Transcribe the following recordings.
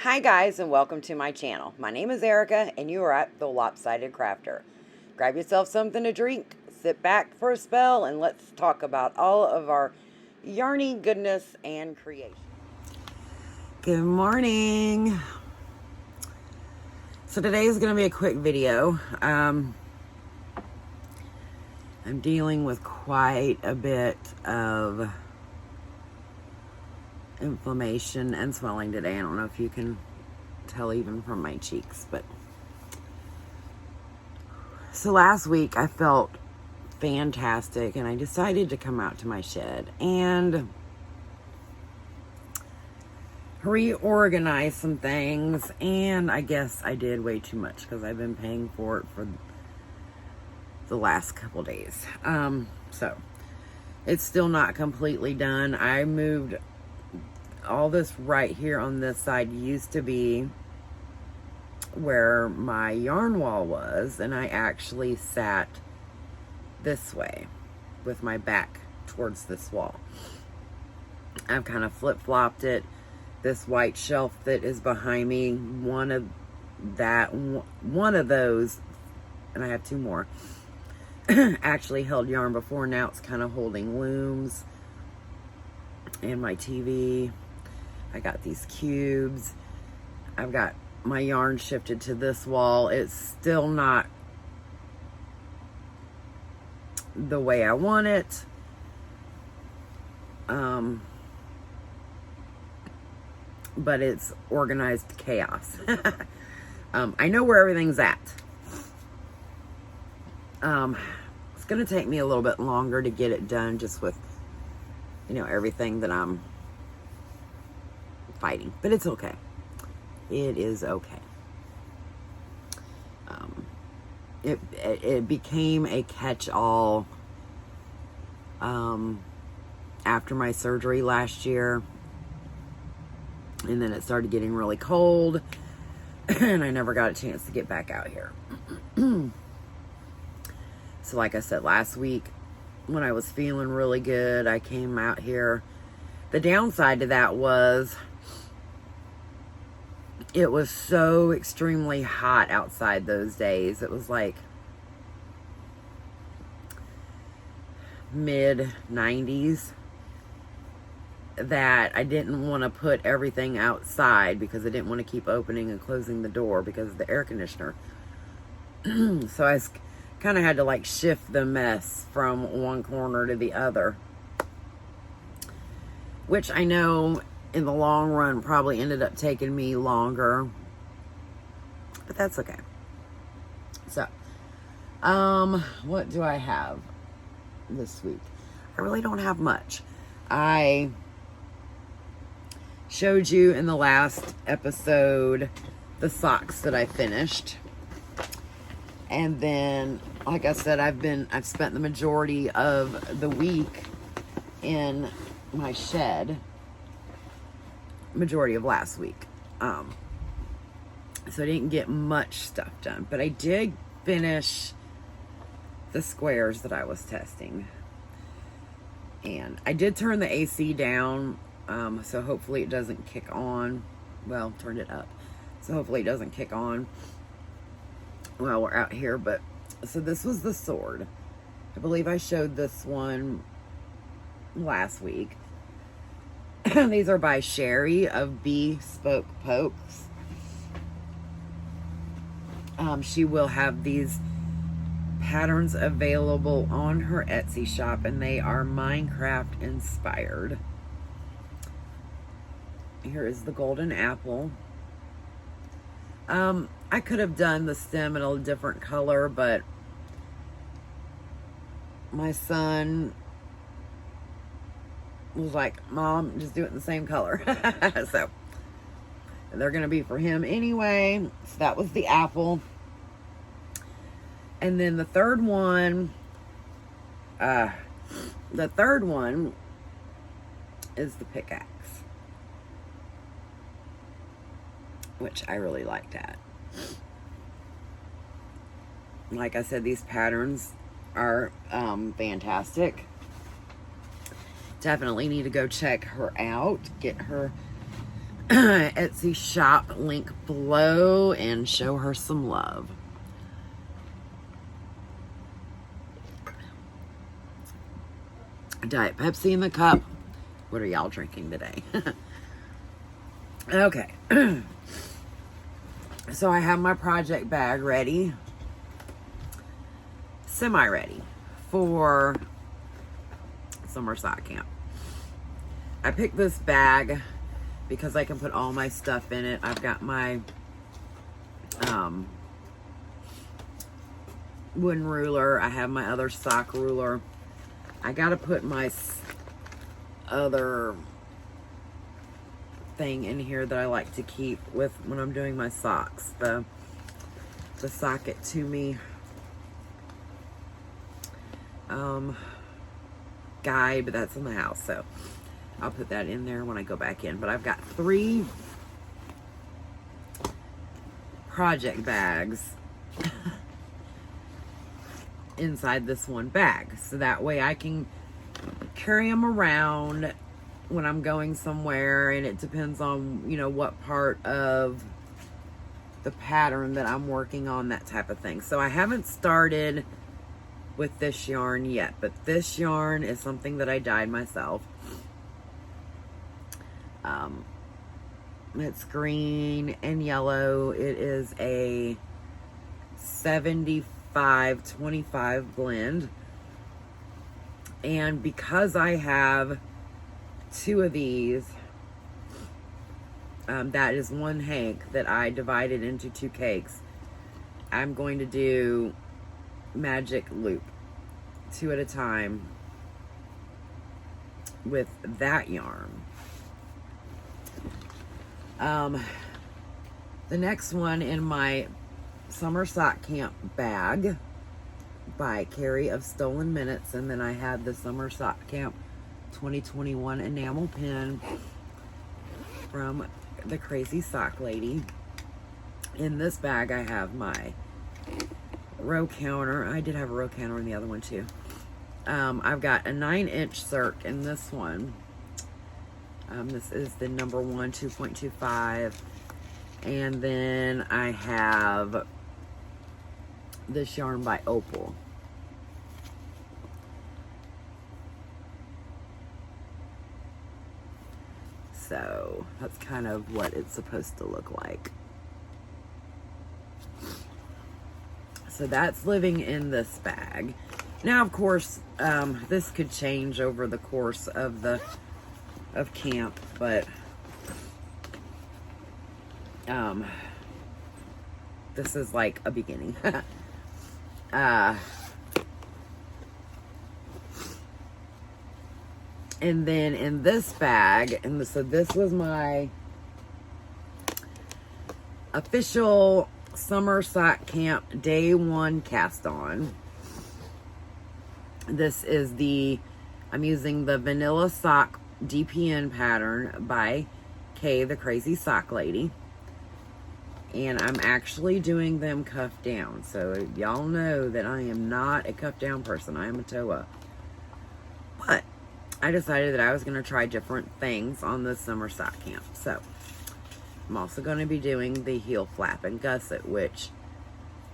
Hi guys, and welcome to my channel. My name is Erica and you are at the Lopsided Crafter. Grab yourself something to drink, sit back for a spell, and let's talk about all of our yarny goodness and creation. Good morning. So today is going to be a quick video. I'm dealing with quite a bit of inflammation and swelling today. I don't know if you can tell even from my cheeks, but so last week I felt fantastic and I decided to come out to my shed and reorganize some things, and I guess I did way too much because I've been paying for it for the last couple days. So it's still not completely done. I moved all this right here on this side. Used to be where my yarn wall was, and I actually sat this way with my back towards this wall. I've kind of flip-flopped it. This white shelf that is behind me, one of those, and I have two more, actually held yarn before. Now it's kind of holding looms and my TV. I got these cubes. I've got my yarn shifted to this wall. It's still not the way I want it. But it's organized chaos. I know where everything's at. It's going to take me a little bit longer to get it done, just with, everything that I'm fighting. But it's okay. It is okay. It became a catch-all after my surgery last year. And then it started getting really cold, and I never got a chance to get back out here. So like I said, last week when I was feeling really good, I came out here. The downside to that was it was so extremely hot outside those days. It was like mid-90s. That I didn't want to put everything outside because I didn't want to keep opening and closing the door because of the air conditioner. So I kind of had to like shift the mess from one corner to the other, which I know in the long run probably ended up taking me longer, but that's okay. So what do I have this week? I really don't have much. I showed you in the last episode the socks that I finished, and then like I said, I've spent the majority of the week in my shed, majority of last week, so I didn't get much stuff done, but I did finish the squares that I was testing, and I did turn the AC down. So hopefully it doesn't kick on. Well, turned it up. So hopefully it doesn't kick on while we're out here. But so this was the sword. I believe I showed this one last week. These are by Sherry of Bespoke Pokes. She will have these patterns available on her Etsy shop, and they are Minecraft inspired. Here is the golden apple. I could have done the stem in a different color, but my son was like, Mom, just do it in the same color. So they're going to be for him anyway. So that was the apple. And then the third one is the pickaxe, which I really liked that. Like I said, these patterns are fantastic. Definitely need to go check her out, get her Etsy shop link below and show her some love. Diet Pepsi in the cup. What are y'all drinking today? Okay. So I have my project bag ready. Semi-ready for summer sock camp. I picked this bag because I can put all my stuff in it. I've got my wooden ruler. I have my other sock ruler. I gotta put my other thing in here that I like to keep with when I'm doing my socks. The Sock It To Me guide, but that's in the house, so I'll put that in there when I go back in. But I've got 3 project bags inside this one bag, so that way I can carry them around when I'm going somewhere, and it depends on, you know, what part of the pattern that I'm working on, that type of thing. So I haven't started with this yarn yet, but this yarn is something that I dyed myself. It's green and yellow. It is a 75-25 blend. And because I have 2 of these, that is 1 hank that I divided into 2 cakes. I'm going to do magic loop 2 at a time with that yarn. The next one in my summer sock camp bag by Carrie of Stolen Minutes, and then I had the summer sock camp 2021 enamel pin from the Crazy Sock Lady. In this bag I have my row counter. I did have a row counter in the other one too. I've got a 9-inch circ in this one. This is the number 1 2.25, and then I have this yarn by Opal. So that's kind of what it's supposed to look like. So that's living in this bag. Now, of course, this could change over the course of camp, but this is like a beginning. And then in this bag, and so this was my official summer sock camp day 1 cast on. This is I'm using the Vanilla Sock DPN pattern by Kay, the Crazy Sock Lady. And I'm actually doing them cuffed down. So y'all know that I am not a cuffed down person. I am a toe up. But I decided that I was going to try different things on this summer sock camp. So I'm also going to be doing the heel flap and gusset, which,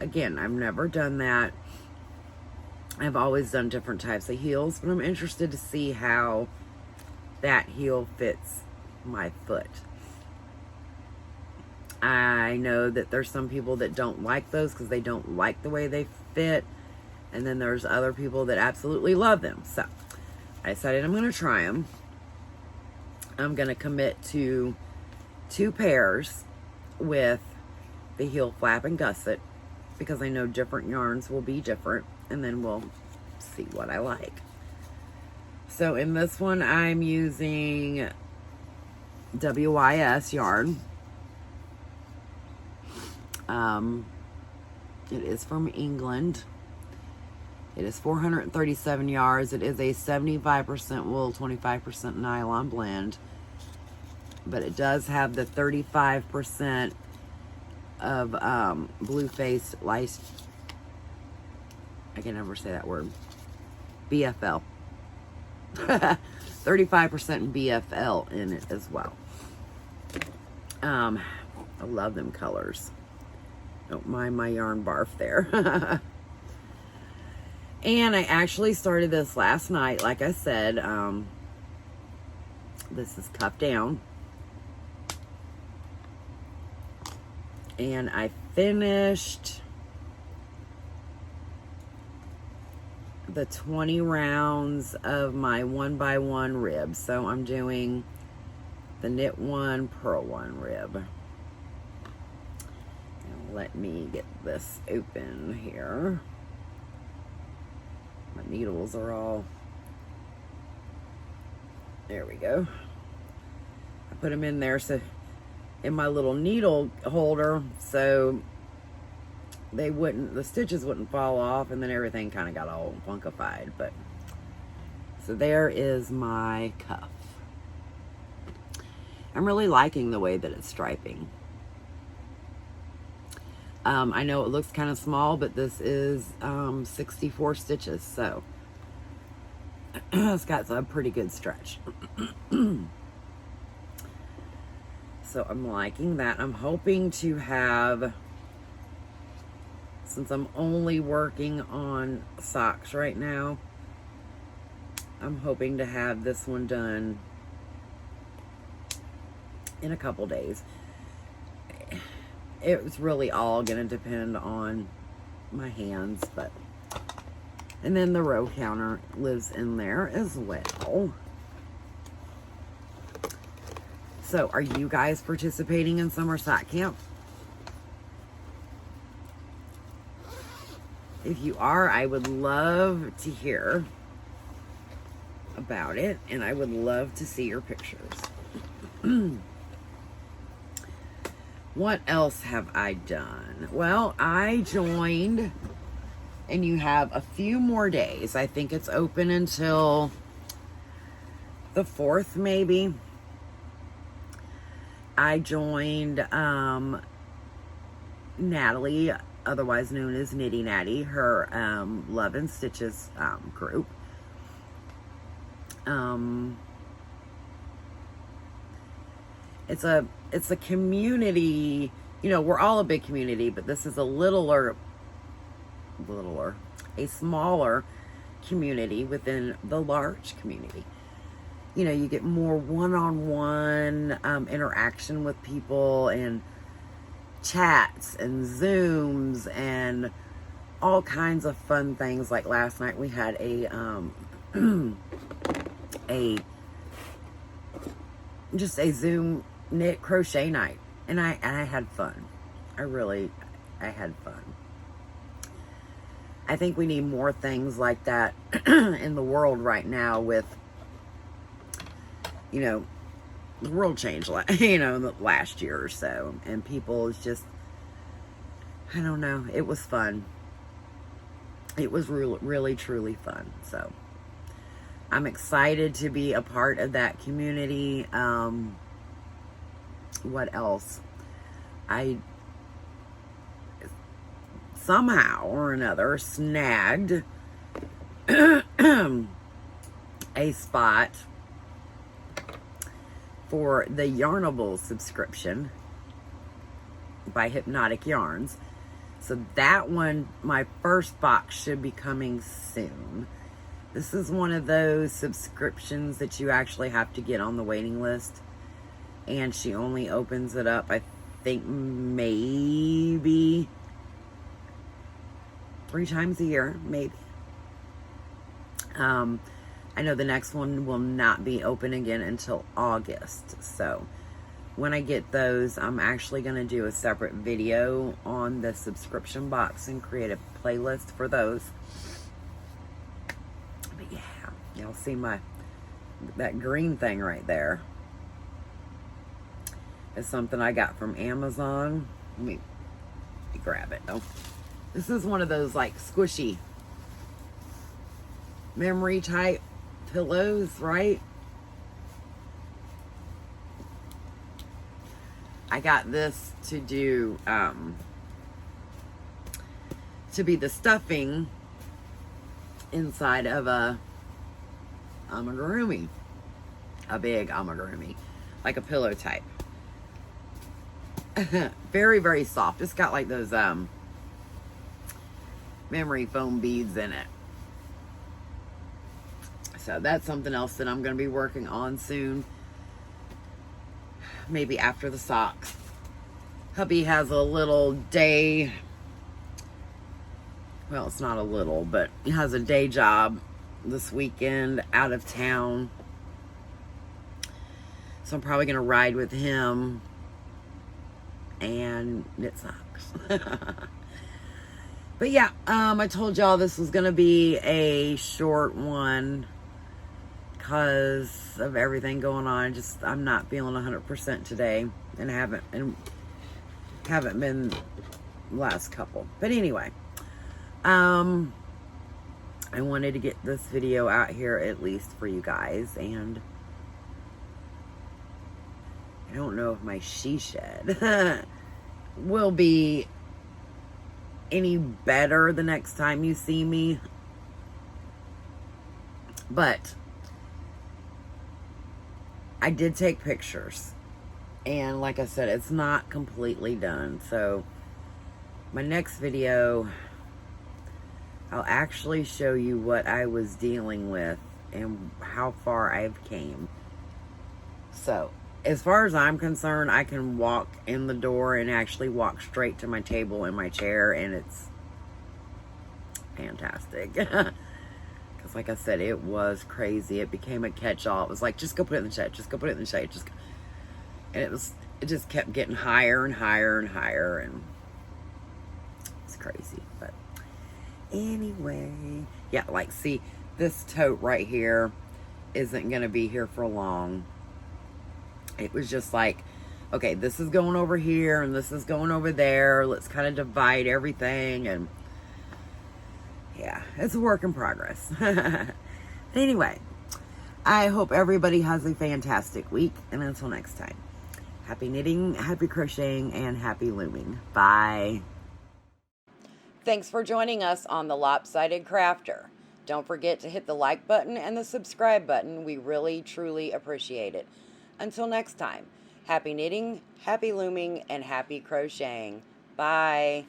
again, I've never done that. I've always done different types of heels, but I'm interested to see how that heel fits my foot. I know that there's some people that don't like those because they don't like the way they fit, and then there's other people that absolutely love them. So I decided I'm going to try them. I'm going to commit to 2 pairs with the heel flap and gusset because I know different yarns will be different, and then we'll see what I like. So in this one, I'm using WYS yarn. It is from England. It is 437 yards. It is a 75% wool, 25% nylon blend. But it does have the 35% of blue face lice. I can never say that word. BFL. 35% BFL in it as well. I love them colors. Don't mind my yarn barf there. And I actually started this last night. Like I said, this is cuffed down. And I finished the 20 rounds of my 1x1 rib. So I'm doing the knit 1, purl 1 rib. Now let me get this open here. My needles are all, there we go. I put them in there so in my little needle holder so they wouldn't, the stitches wouldn't fall off, and then everything kind of got all funkified. But so there is my cuff. I'm really liking the way that it's striping. I know it looks kind of small, but this is 64 stitches, so it's got a pretty good stretch. So I'm liking that. I'm hoping to have, since I'm only working on socks right now, I'm hoping to have this one done in a couple days. It's really all going to depend on my hands, but, and then the row counter lives in there as well. So are you guys participating in summer sock camp? If you are, I would love to hear about it, and I would love to see your pictures. What else have I done? Well, I joined, and you have a few more days. I think it's open until the 4th, maybe. I joined Natalie, otherwise known as Nitty Natty, her Love and Stitches group. It's a community, you know, we're all a big community, but this is a a smaller community within the large community. You know, you get more one-on-one interaction with people, and chats and Zooms and all kinds of fun things. Like last night we had a Zoom knit crochet night, and I had fun. I had fun. I think we need more things like that in the world right now with, you know, the world changed, you know, the last year or so, and people is just, I don't know, it was fun. It was really, truly fun. So I'm excited to be a part of that community. What else? I somehow or another snagged a spot for the Yarnable subscription by Hypnotic Yarns. So that one, my first box should be coming soon. This is one of those subscriptions that you actually have to get on the waiting list. And she only opens it up, I think, maybe 3 times a year, maybe. I know the next one will not be open again until August. So when I get those, I'm actually going to do a separate video on the subscription box and create a playlist for those. But yeah, y'all see that green thing right there. It's something I got from Amazon. Let me grab it. Oh, this is one of those like squishy memory type pillows, right? I got this to do to be the stuffing inside of a amigurumi, a big amigurumi, like a pillow type. Very, very soft. It's got like those memory foam beads in it. So that's something else that I'm going to be working on soon. Maybe after the socks. Hubby has a little day. Well, it's not a little, but he has a day job this weekend out of town. So I'm probably going to ride with him and knit socks. But yeah, I told y'all this was going to be a short one because of everything going on. I'm not feeling 100% today and haven't been the last couple. But anyway, I wanted to get this video out here at least for you guys, and I don't know if my she shed will be any better the next time you see me, but I did take pictures, and like I said, it's not completely done. So my next video, I'll actually show you what I was dealing with and how far I've came. So as far as I'm concerned, I can walk in the door and actually walk straight to my table and my chair, and it's fantastic. Because like I said, it was crazy. It became a catch-all. It was like, just go put it in the shade. Just go put it in the shade. And it just kept getting higher and higher and higher, and it's crazy. But anyway, yeah, like, see, this tote right here isn't going to be here for long. It was just like, okay, this is going over here and this is going over there. Let's kind of divide everything. And yeah, it's a work in progress. Anyway, I hope everybody has a fantastic week. And until next time, happy knitting, happy crocheting, and happy looming. Bye. Thanks for joining us on the Lopsided Crafter. Don't forget to hit the like button and the subscribe button. We really, truly appreciate it. Until next time, happy knitting, happy looming, and happy crocheting. Bye.